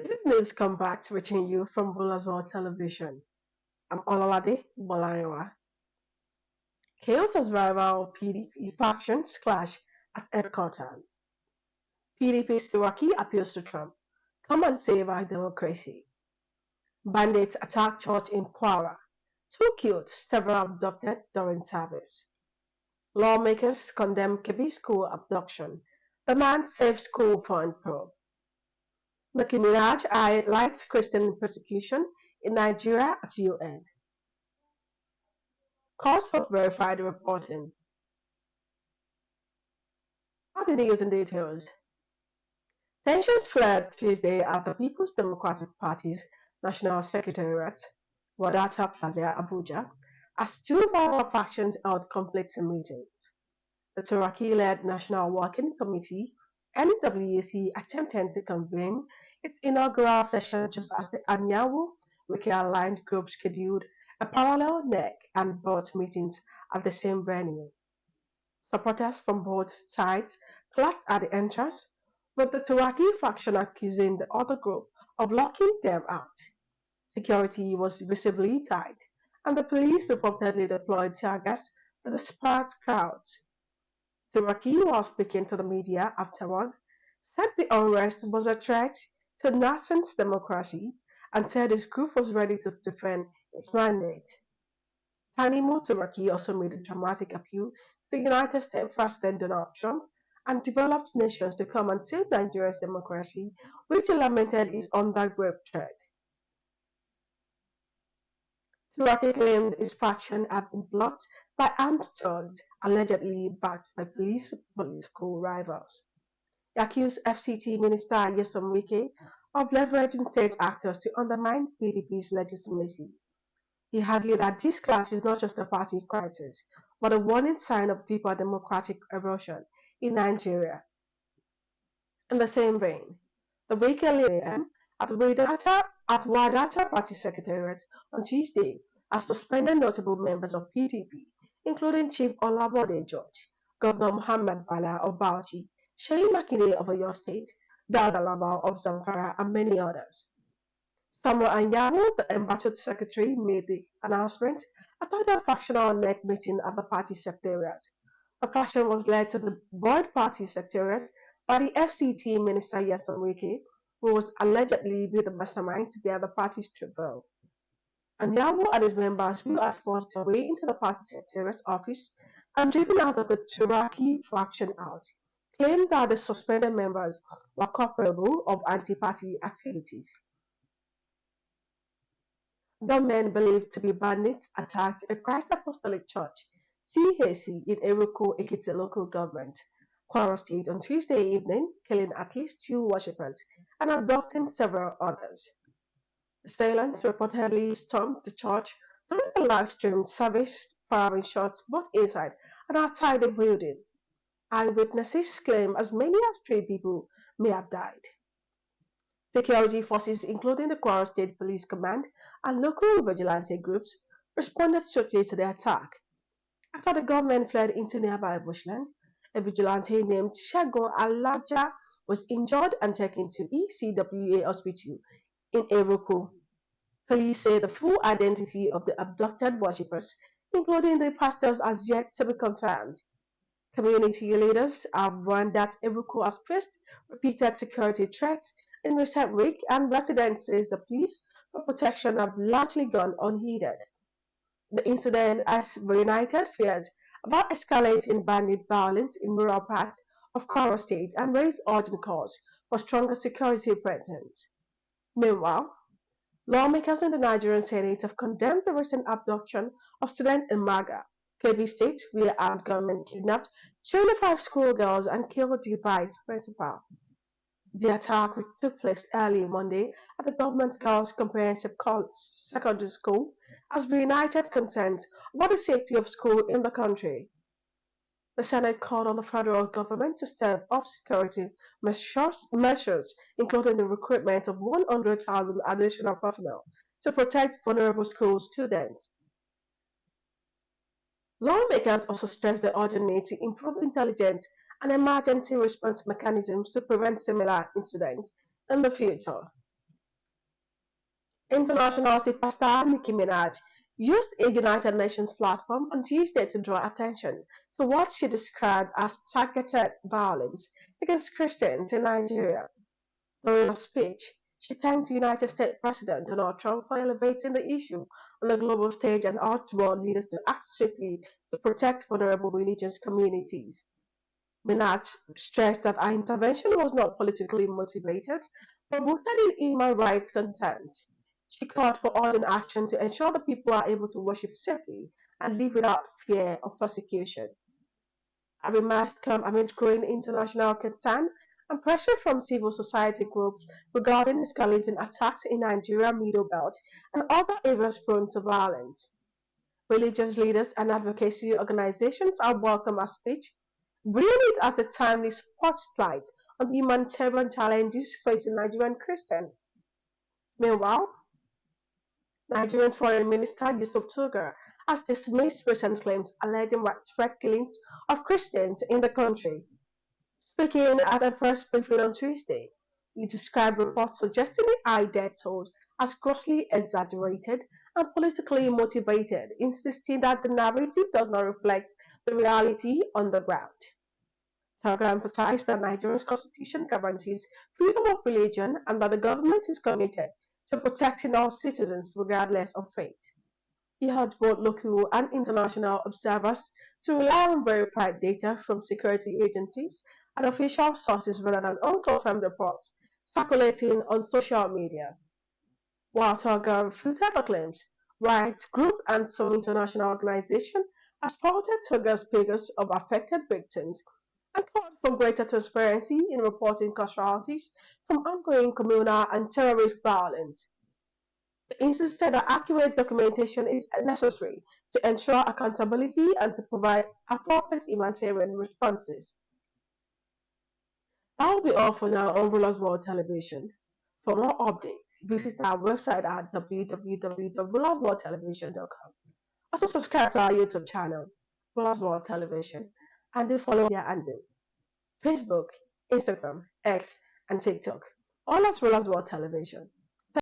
This is News Compact reaching you from Rulers World Television. I'm Olalade Bolayowa. Chaos as rival PDP factions clash at headquarters. PDP's Turaki appeals to Trump. Come and save our democracy. Bandits attack church in Kwara. Two killed, several abducted during service. Lawmakers condemn Kebbi school abduction. The man saves school fund probe. Nicki Minaj lights Christian persecution in Nigeria at UN. Court of verified reporting. How the news and details. Tensions flared Tuesday at the People's Democratic Party's National Secretariat, Wadata Plaza, Abuja, as two rival factions held conflicting meetings. The Turaki-led National Working Committee (NWAC) attempted to convene its inaugural session just as the Anyanwu Wiki-aligned group scheduled a parallel neck and both meetings at the same venue. Supporters from both sides clapped at the entrance, with the Turaki faction accusing the other group of locking them out. Security was visibly tight, and the police reportedly deployed tear gas to disperse crowds. Turaki, while speaking to the media afterward, said the unrest was a threat to nascent democracy and said his group was ready to defend its mandate. Tanimu Turaki also made a dramatic appeal to the United States President Donald Trump and developed nations to come and save Nigeria's democracy, which he lamented is under grave threat. Turaki claimed his faction had been blocked by armed thugs, allegedly backed by police political rivals. He accused FCT Minister Nyesom Wike of leveraging state actors to undermine PDP's legitimacy. He argued that this clash is not just a party crisis, but a warning sign of deeper democratic erosion in Nigeria. In the same vein, the weekend AM at Wadata Party Secretariat on Tuesday has suspended notable members of PDP, including Chief Olabode George, Governor Muhammad Bala of Bauchi, Sheyi Makinde of Oyo State, Dauda Lawal of Zamfara, and many others. Samuel Anyanwu, the embattled secretary, made the announcement after the factional neck meeting at the party secretariat. The faction was led to the Board Party Secretariat by the FCT Minister Nyesom Wike, who was allegedly the mastermind behind the party's triple. Anyanwu and his members who had forced their way into the party secretariat office and driven out of the Turaki faction out, claimed that the suspended members were culpable of anti-party activities. Gunmen believed to be bandits attacked a Christ Apostolic Church (CAC) in Eruku, Ekiti local government, Kwara State on Tuesday evening, killing at least two worshippers and abducting several others. Assailants reportedly stormed the church during a live-streamed service, firing shots both inside and outside the building. Eyewitnesses claim as many as three people may have died. Security forces, including the Kwara State Police Command and local vigilante groups, responded swiftly to the attack. After the government fled into nearby bushland, a vigilante named Shago Alaja was injured and taken to ECWA Hospital in Eruku. Police say the full identity of the abducted worshippers, including the pastors, has yet to be confirmed. Community leaders have warned that Eruku has faced repeated security threats in recent weeks, and residents say the police for protection have largely gone unheeded. The incident has reunited fears about escalating bandit violence in rural parts of Koro State and raised urgent calls for stronger security presence. Meanwhile, lawmakers in the Nigerian Senate have condemned the recent abduction of students in Maga, Kebbi State, where armed gunmen kidnapped 25 schoolgirls and killed the vice principal. The attack, which took place early Monday at the government girls' comprehensive secondary school, has reunited concerns about the safety of schools in the country. The Senate called on the federal government to step up security measures, including the recruitment of 100,000 additional personnel to protect vulnerable school students. Lawmakers also stressed the urgent need to improve intelligence and emergency response mechanisms to prevent similar incidents in the future. International superstar Nicki Minaj used a United Nations platform on Tuesday to draw attention to what she described as targeted violence against Christians in Nigeria. During a speech, she thanked United States President Donald Trump for elevating the issue on the global stage and urged world leaders to act swiftly to protect vulnerable religious communities. Minaj stressed that our intervention was not politically motivated, but rooted in human rights concerns. She called for urgent action to ensure that people are able to worship safely and live without fear of persecution. Her remarks come amid growing international concern and pressure from civil society groups regarding escalating attacks in Nigeria Middle Belt and other areas prone to violence. Religious leaders and advocacy organizations have welcomed her speech, viewing it as a timely spotlight on the humanitarian challenges facing Nigerian Christians. Meanwhile, Nigerian Foreign Minister Yusuf Tugar has dismissed recent claims alleging widespread killings of Christians in the country. Speaking at a press briefing on Tuesday, he described reports suggesting the high death tolls as grossly exaggerated and politically motivated, insisting that the narrative does not reflect the reality on the ground. Taga emphasized that Nigeria's constitution guarantees freedom of religion and that the government is committed to protecting all citizens regardless of faith. He urged both local and international observers to rely on verified data from security agencies and official sources rather than unconfirmed reports circulating on social media. While Tolga refuted the claims, rights groups and some international organizations have spotted Tolga's figures of affected victims and called for greater transparency in reporting casualties from ongoing communal and terrorist violence. They insisted that accurate documentation is necessary to ensure accountability and to provide appropriate humanitarian responses. That will be all for now on Rulers World Television. For more updates, visit our website at www.rulersworldtelevision.com. Also subscribe to our YouTube channel, Rulers World Television, and then follow their handle, Facebook, Instagram, X, and TikTok, all at Rulers World Television.